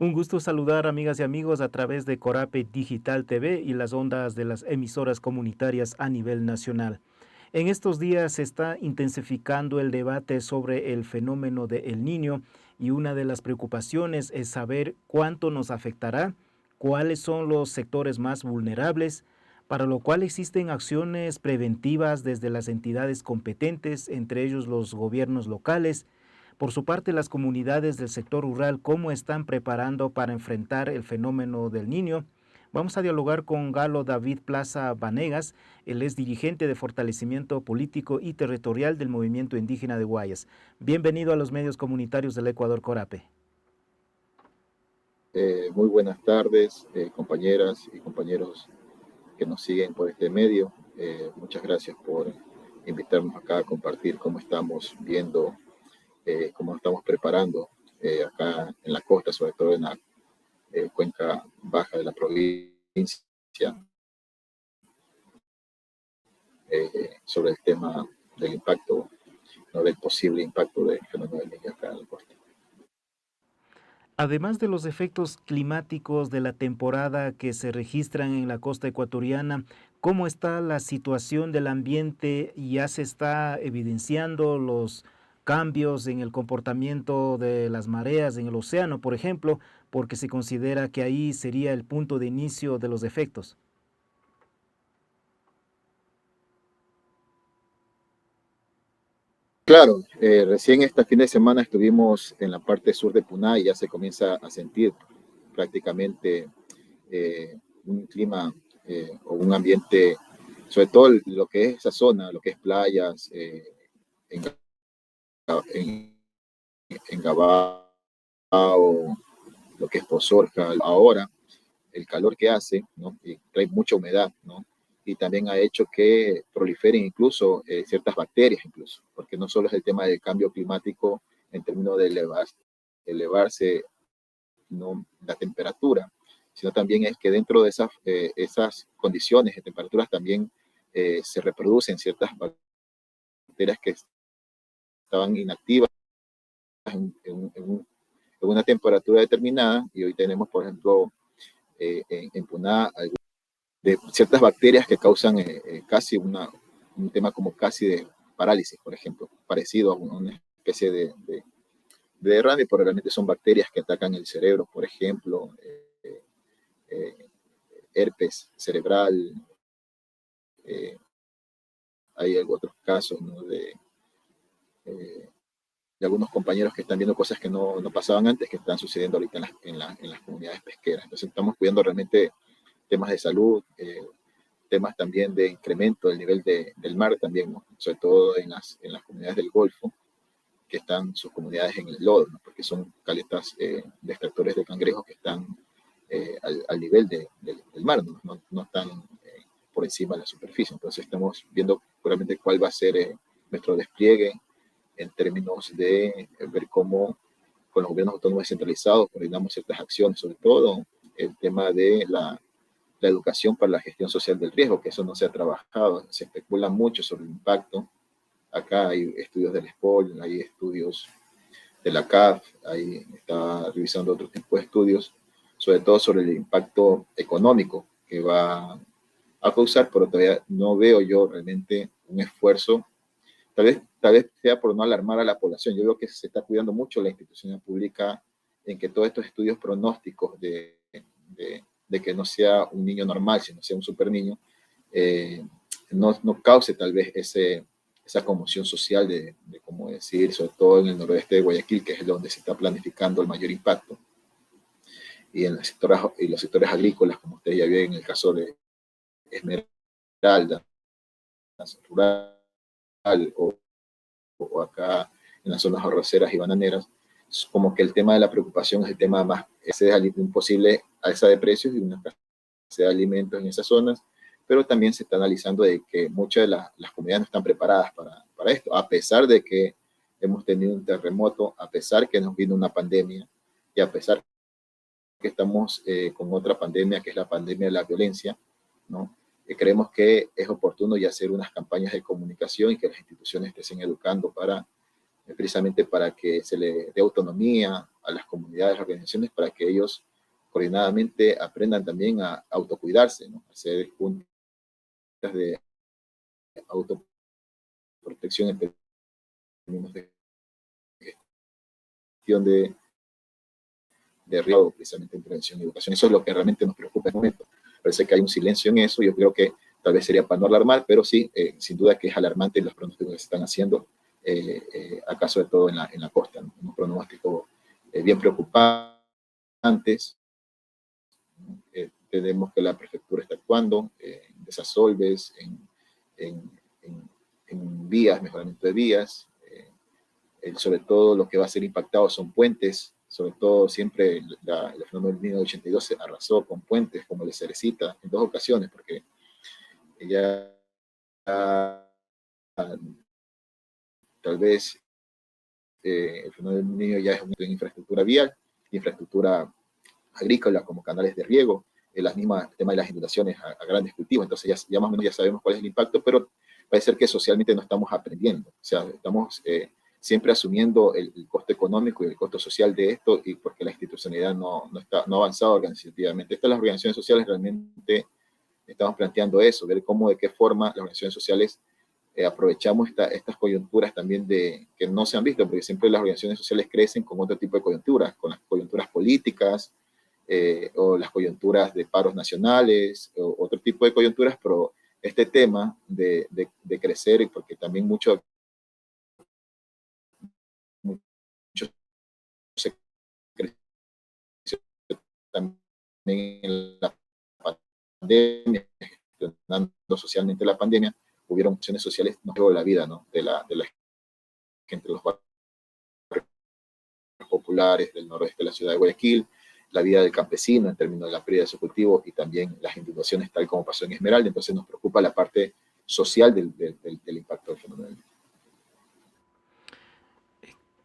Un gusto saludar amigas y amigos a través de Corape Digital TV y las ondas de las emisoras comunitarias a nivel nacional. En estos días se está intensificando el debate sobre el fenómeno de El Niño y una de las preocupaciones es saber cuánto nos afectará, cuáles son los sectores más vulnerables, para lo cual existen acciones preventivas desde las entidades competentes, entre ellos los gobiernos locales. Por su parte, las comunidades del sector rural, ¿cómo están preparando para enfrentar el fenómeno del Niño? Vamos a dialogar con Galo David Plaza Vanegas. Él es dirigente de fortalecimiento político y territorial del movimiento indígena de Guayas. Bienvenido a los medios comunitarios del Ecuador Corape. Muy buenas tardes, compañeras y compañeros que nos siguen por este medio. Muchas gracias por invitarnos acá a compartir cómo estamos viendo, cómo nos estamos preparando acá en la costa, sobre todo en la cuenca baja de la provincia, sobre el tema del impacto, no del posible impacto del fenómeno del niño acá en la costa. Además de los efectos climáticos de la temporada que se registran en la costa ecuatoriana, ¿cómo está la situación del ambiente? ¿Ya se está evidenciando los cambios en el comportamiento de las mareas en el océano, por ejemplo, porque se considera que ahí sería el punto de inicio de los efectos? Claro, recién este fin de semana estuvimos en la parte sur de Puná y ya se comienza a sentir prácticamente un clima o un ambiente, sobre todo lo que es esa zona, lo que es playas, en, en, en Gabao, lo que es Pozorca. Ahora, el calor que hace, ¿no? Y trae mucha humedad, ¿no? Y también ha hecho que proliferen incluso ciertas bacterias, incluso, porque no solo es el tema del cambio climático en términos de elevarse, ¿no? La temperatura, sino también es que dentro de esas condiciones de temperaturas también se reproducen ciertas bacterias que estaban inactivas en una temperatura determinada y hoy tenemos, por ejemplo, en Puná de ciertas bacterias que causan casi un tema como casi de parálisis, por ejemplo, parecido a una especie de derrame, pero realmente son bacterias que atacan el cerebro, por ejemplo, eh, herpes cerebral, eh, hay otros casos, ¿no? Eh, de algunos compañeros que están viendo cosas que no pasaban antes, que están sucediendo ahorita en las comunidades pesqueras. Entonces estamos cuidando realmente temas de salud, temas también de incremento del nivel del mar también, ¿no? Sobre todo en las comunidades del Golfo, que están sus comunidades en el lodo, ¿no? Porque son caletas de extractores de cangrejos que están al nivel del mar, no están por encima de la superficie. Entonces estamos viendo realmente cuál va a ser nuestro despliegue en términos de ver cómo con los gobiernos autónomos descentralizados coordinamos ciertas acciones, sobre todo el tema de la educación para la gestión social del riesgo, que eso no se ha trabajado, se especula mucho sobre el impacto. Acá hay estudios del SPOL, hay estudios de la CAF, ahí está revisando otro tipo de estudios, sobre todo sobre el impacto económico que va a causar, pero todavía no veo yo realmente un esfuerzo. Tal vez sea por no alarmar a la población. Yo veo que se está cuidando mucho la institución pública en que todos estos estudios pronósticos de que no sea un niño normal, sino sea un super niño, no cause tal vez esa conmoción social de cómo decir, sobre todo en el noroeste de Guayaquil, que es donde se está planificando el mayor impacto, y en los sectores agrícolas, como ustedes ya ven en el caso de Esmeralda, rural, o acá en las zonas arroceras y bananeras, es como que el tema de la preocupación es el tema más, ese es un posible alza de precios y una escasez de alimentos en esas zonas, pero también se está analizando de que muchas de las comunidades no están preparadas para esto, a pesar de que hemos tenido un terremoto, a pesar que nos vino una pandemia y a pesar que estamos con otra pandemia, que es la pandemia de la violencia, ¿no? Creemos que es oportuno ya hacer unas campañas de comunicación y que las instituciones estén educando para precisamente para que se le dé autonomía a las comunidades, organizaciones, para que ellos coordinadamente aprendan también a autocuidarse, ¿no? Hacer juntas de autoprotección en términos de gestión de riesgo, precisamente intervención y educación. Eso es lo que realmente nos preocupa en el momento. Parece que hay un silencio en eso. Yo creo que tal vez sería para no alarmar, pero sí, sin duda que es alarmante los pronósticos que se están haciendo, acá sobre todo en la costa, ¿no? Un pronóstico bien preocupantes. Tenemos que la prefectura está actuando en desasolves, en, en vías, mejoramiento de vías. Sobre todo lo que va a ser impactado son puentes, sobre todo siempre el fenómeno del Niño 82 se arrasó con puentes como el de Cerecita en 2 ocasiones, porque ya tal vez el fenómeno del Niño ya es una infraestructura vial, infraestructura agrícola como canales de riego, el tema de las inundaciones a grandes cultivos, entonces ya más o menos ya sabemos cuál es el impacto, pero parece ser que socialmente no estamos aprendiendo, o sea, estamos siempre asumiendo el costo económico y el costo social de esto, y porque la institucionalidad no ha avanzado organizativamente. Estas las organizaciones sociales realmente estamos planteando eso, ver cómo, de qué forma las organizaciones sociales aprovechamos estas coyunturas también que no se han visto, porque siempre las organizaciones sociales crecen con otro tipo de coyunturas, con las coyunturas políticas, o las coyunturas de paros nacionales, o otro tipo de coyunturas, pero este tema de crecer, porque también mucho se creció también en la pandemia, gestionando socialmente la pandemia, hubieron acciones sociales no de la vida, ¿no? de la gente de los barrios populares del noroeste de la ciudad de Guayaquil, la vida del campesino en términos de la pérdida de su cultivo y también las inundaciones tal como pasó en Esmeralda. Entonces nos preocupa la parte social del impacto del fenómeno.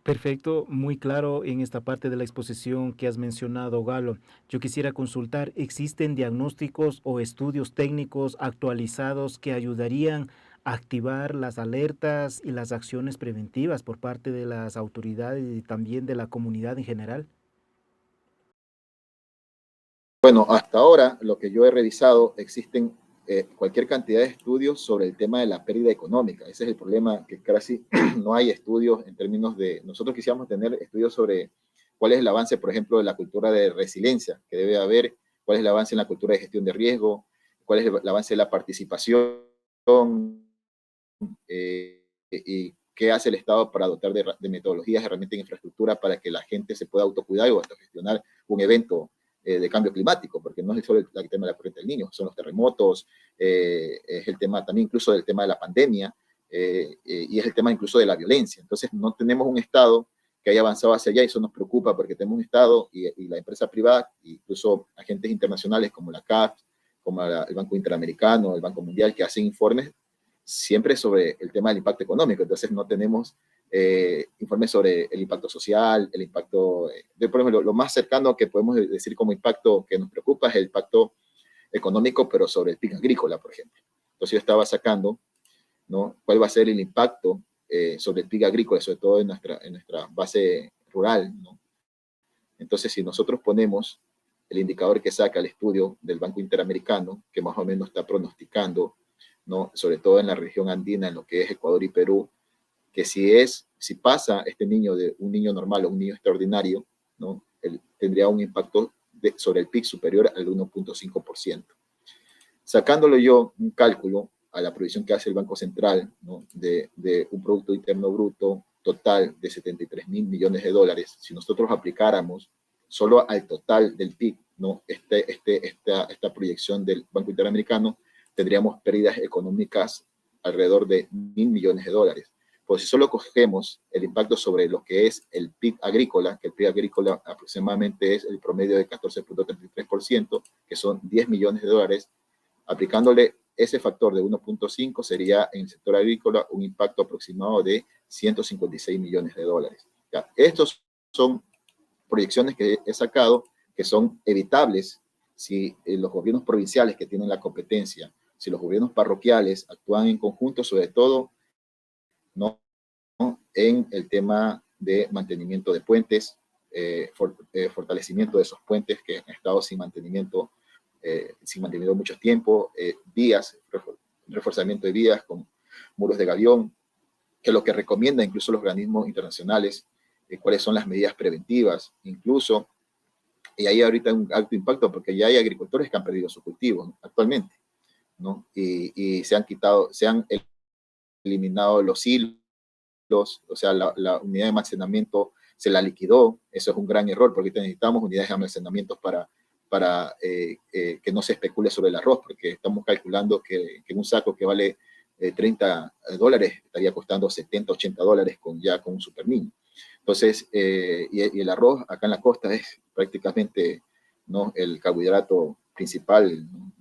Perfecto, muy claro en esta parte de la exposición que has mencionado, Galo. Yo quisiera consultar, ¿existen diagnósticos o estudios técnicos actualizados que ayudarían a activar las alertas y las acciones preventivas por parte de las autoridades y también de la comunidad en general? Bueno, hasta ahora lo que yo he revisado, existen cualquier cantidad de estudios sobre el tema de la pérdida económica. Ese es el problema, que casi no hay estudios en términos de... Nosotros quisiéramos tener estudios sobre cuál es el avance, por ejemplo, de la cultura de resiliencia que debe haber, cuál es el avance en la cultura de gestión de riesgo, cuál es el avance de la participación, y qué hace el Estado para dotar de metodologías, herramientas e infraestructura para que la gente se pueda autocuidar o autogestionar un evento de cambio climático, porque no es solo el tema de la corriente del Niño, son los terremotos, es el tema también incluso del tema de la pandemia, y es el tema incluso de la violencia. Entonces no tenemos un Estado que haya avanzado hacia allá, y eso nos preocupa porque tenemos un Estado y la empresa privada, incluso agentes internacionales como la CAF, como el Banco Interamericano, el Banco Mundial, que hacen informes siempre sobre el tema del impacto económico. Entonces no tenemos informes sobre el impacto social, el impacto, por ejemplo, lo más cercano que podemos decir como impacto que nos preocupa es el impacto económico, pero sobre el PIB agrícola, por ejemplo. Entonces yo estaba sacando, ¿no?, cuál va a ser el impacto sobre el PIB agrícola, sobre todo en nuestra base rural, ¿no? Entonces, si nosotros ponemos el indicador que saca el estudio del Banco Interamericano, que más o menos está pronosticando, ¿no?, sobre todo en la región andina, en lo que es Ecuador y Perú, que si pasa este niño de un niño normal a un niño extraordinario, ¿no?, él tendría un impacto sobre el PIB superior al 1.5%. Sacándolo yo un cálculo a la provisión que hace el Banco Central, ¿no?, de un Producto Interno Bruto total de 73 mil millones de dólares, si nosotros aplicáramos solo al total del PIB, ¿no?, esta proyección del Banco Interamericano, tendríamos pérdidas económicas alrededor de 1.000 millones de dólares. Pues si solo cogemos el impacto sobre lo que es el PIB agrícola, que el PIB agrícola aproximadamente es el promedio de 14.33%, que son 10 millones de dólares, aplicándole ese factor de 1.5 sería en el sector agrícola un impacto aproximado de 156 millones de dólares. Ya, estos son proyecciones que he sacado que son evitables si los gobiernos provinciales que tienen la competencia, si los gobiernos parroquiales actúan en conjunto, sobre todo, no en el tema de mantenimiento de puentes, fortalecimiento de esos puentes que han estado sin mantenimiento mucho tiempo, vías, reforzamiento de vías con muros de gavión, que es lo que recomienda incluso los organismos internacionales, cuáles son las medidas preventivas, incluso, y hay ahorita un alto impacto porque ya hay agricultores que han perdido sus cultivos, ¿no?, actualmente, ¿no? Y se han eliminado los hilos, o sea, la unidad de almacenamiento se la liquidó. Eso es un gran error porque necesitamos unidades de almacenamiento para que no se especule sobre el arroz, porque estamos calculando que un saco que vale $30 estaría costando $70, $80 con un super niño. Entonces, y el arroz acá en la costa es prácticamente, ¿no?, el carbohidrato principal, ¿no?,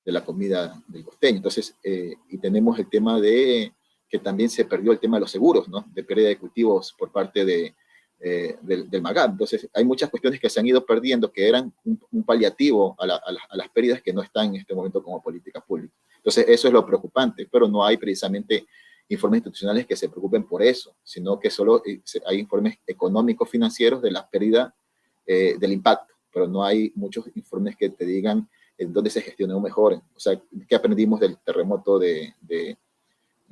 de la comida del costeño. Entonces, y tenemos el tema de que también se perdió el tema de los seguros, ¿no?, de pérdida de cultivos por parte del MAGAT. Entonces, hay muchas cuestiones que se han ido perdiendo que eran un paliativo a las pérdidas que no están en este momento como política pública. Entonces, eso es lo preocupante, pero no hay precisamente informes institucionales que se preocupen por eso, sino que solo hay informes económicos financieros de la pérdida del impacto, pero no hay muchos informes que te digan en dónde se gestionó mejor. O sea, ¿qué aprendimos del terremoto de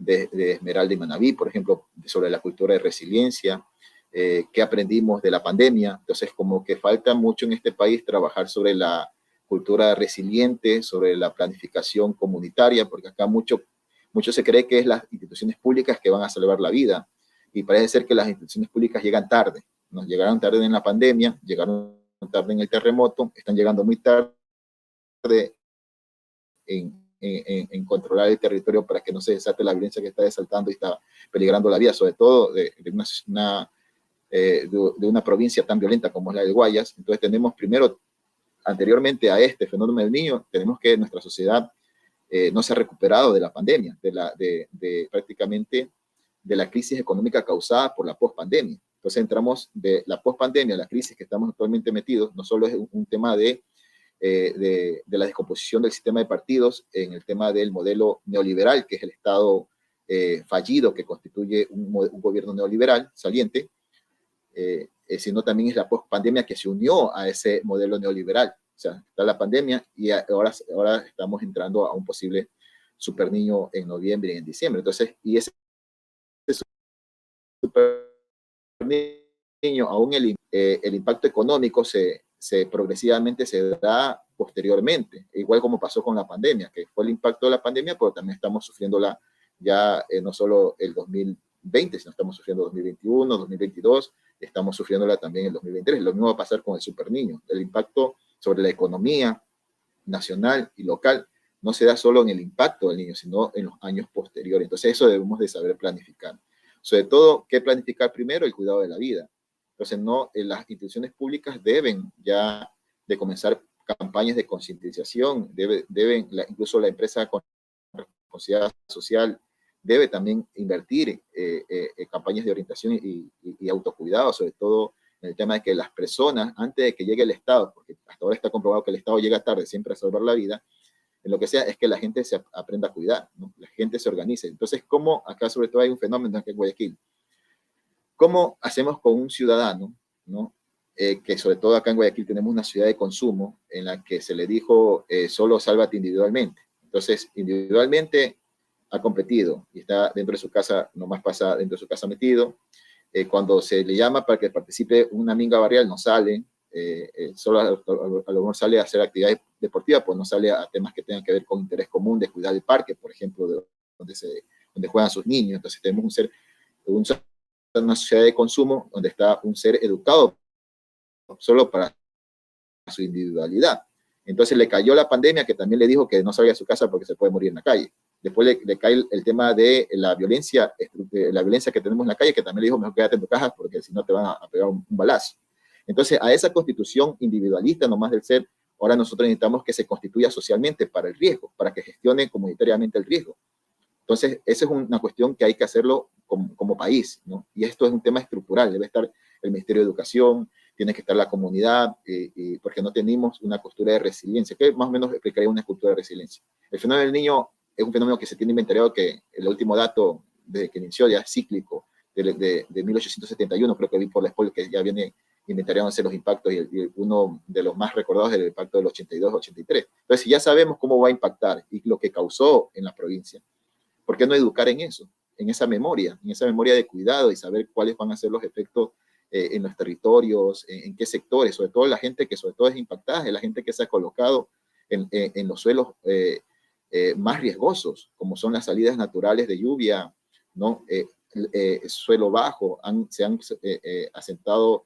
Esmeralda y Manabí, por ejemplo, sobre la cultura de resiliencia? ¿Qué aprendimos de la pandemia? Entonces, como que falta mucho en este país trabajar sobre la cultura resiliente, sobre la planificación comunitaria, porque acá mucho se cree que es las instituciones públicas que van a salvar la vida, y parece ser que las instituciones públicas llegan tarde. Nos llegaron tarde en la pandemia, llegaron tarde en el terremoto, están llegando muy tarde en controlar el territorio para que no se desate la violencia que está desaltando y está peligrando la vida, sobre todo de una provincia tan violenta como es la del Guayas. Entonces tenemos primero, anteriormente a este fenómeno del niño, tenemos que nuestra sociedad no se ha recuperado de la pandemia, prácticamente de la crisis económica causada por la pospandemia. Entonces entramos de la pospandemia a la crisis que estamos actualmente metidos. No solo es un tema de la descomposición del sistema de partidos, en el tema del modelo neoliberal, que es el Estado fallido que constituye un gobierno neoliberal saliente, sino también es la post-pandemia que se unió a ese modelo neoliberal. O sea, está la pandemia y ahora estamos entrando a un posible super niño en noviembre y en diciembre. Entonces, y ese super niño, aún el impacto económico progresivamente se da posteriormente, igual como pasó con la pandemia, que fue el impacto de la pandemia, pero también estamos sufriéndola ya no solo el 2020, sino estamos sufriendo 2021, 2022, estamos sufriéndola también el 2023. Lo mismo va a pasar con el super niño. El impacto sobre la economía nacional y local no se da solo en el impacto del niño, sino en los años posteriores. Entonces eso debemos de saber planificar. Sobre todo, ¿qué planificar primero? El cuidado de la vida. Entonces, las instituciones públicas deben ya de comenzar campañas de concientización, incluso la empresa con responsabilidad social debe también invertir en campañas de orientación y autocuidado, sobre todo en el tema de que las personas, antes de que llegue el Estado, porque hasta ahora está comprobado que el Estado llega tarde siempre a salvar la vida, en lo que sea, es que la gente se aprenda a cuidar, ¿no? La gente se organice. Entonces, ¿cómo? Acá sobre todo hay un fenómeno aquí en Guayaquil. ¿Cómo hacemos con un ciudadano, ¿no? Que sobre todo acá en Guayaquil tenemos una ciudad de consumo en la que se le dijo solo sálvate individualmente? Entonces, individualmente ha competido y está dentro de su casa, nomás pasa dentro de su casa metido. Cuando se le llama para que participe una minga barrial, no sale. Solo a lo mejor sale a hacer actividades deportivas, pues no sale a temas que tengan que ver con interés común de cuidar el parque, por ejemplo, donde juegan sus niños. Entonces tenemos una sociedad de consumo donde está un ser educado solo para su individualidad. Entonces le cayó la pandemia, que también le dijo que no salga a su casa porque se puede morir en la calle. Después le cae el tema de la violencia que tenemos en la calle, que también le dijo mejor quédate en tu casa porque si no te van a pegar un balazo. Entonces, a esa constitución individualista nomás del ser, ahora nosotros necesitamos que se constituya socialmente para el riesgo, para que gestione comunitariamente el riesgo. Entonces, esa es una cuestión que hay que hacerlo como país, ¿no? Y esto es un tema estructural, debe estar el Ministerio de Educación, tiene que estar la comunidad, porque no tenemos una cultura de resiliencia. ¿Qué más o menos explicaría una cultura de resiliencia? El fenómeno del niño es un fenómeno que se tiene inventariado, que el último dato desde que inició ya es cíclico, de 1871, creo que vi por la Spoil que ya viene inventariándose los impactos, y uno de los más recordados es el impacto del 82-83. Entonces, si ya sabemos cómo va a impactar y lo que causó en la provincia, ¿por qué no educar en eso? En esa memoria de cuidado, y saber cuáles van a ser los efectos en los territorios, en qué sectores, sobre todo la gente que sobre todo es impactada, es la gente que se ha colocado en los suelos más riesgosos, como son las salidas naturales de lluvia, ¿no? Suelo bajo, se han asentado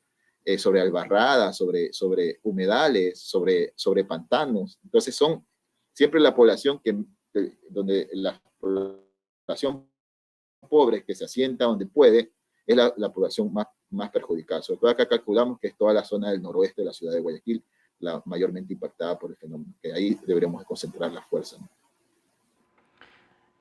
sobre albarradas, sobre humedales, sobre pantanos. Entonces son siempre la población donde la población pobre que se asienta donde puede, es la población más perjudicada. Sobre todo acá calculamos que es toda la zona del noroeste de la ciudad de Guayaquil, la mayormente impactada por el fenómeno, que ahí deberemos concentrar la fuerza, ¿no?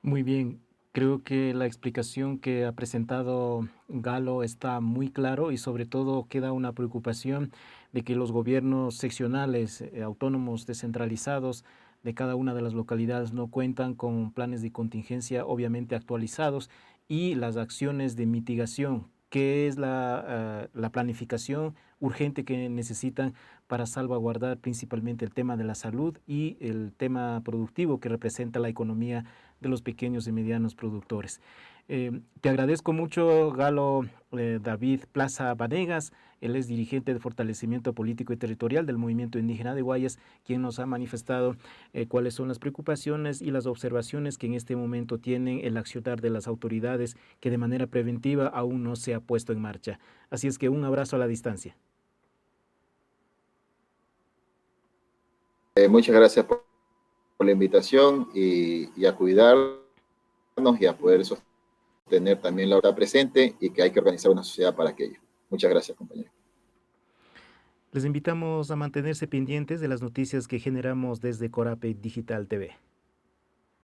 Muy bien, creo que la explicación que ha presentado Galo está muy claro y sobre todo queda una preocupación de que los gobiernos seccionales, autónomos, descentralizados de cada una de las localidades no cuentan con planes de contingencia obviamente actualizados y las acciones de mitigación, que es la planificación urgente que necesitan para salvaguardar principalmente el tema de la salud y el tema productivo que representa la economía de los pequeños y medianos productores. Te agradezco mucho, Galo David Plaza Vanegas. Él es dirigente de fortalecimiento político y territorial del Movimiento Indígena de Guayas, quien nos ha manifestado cuáles son las preocupaciones y las observaciones que en este momento tienen el accionar de las autoridades, que de manera preventiva aún no se ha puesto en marcha. Así es que un abrazo a la distancia. Muchas gracias por la invitación, y a cuidarnos y a poder sostener también la hora presente, y que hay que organizar una sociedad para aquello. Muchas gracias, compañero. Les invitamos a mantenerse pendientes de las noticias que generamos desde Corape Digital TV.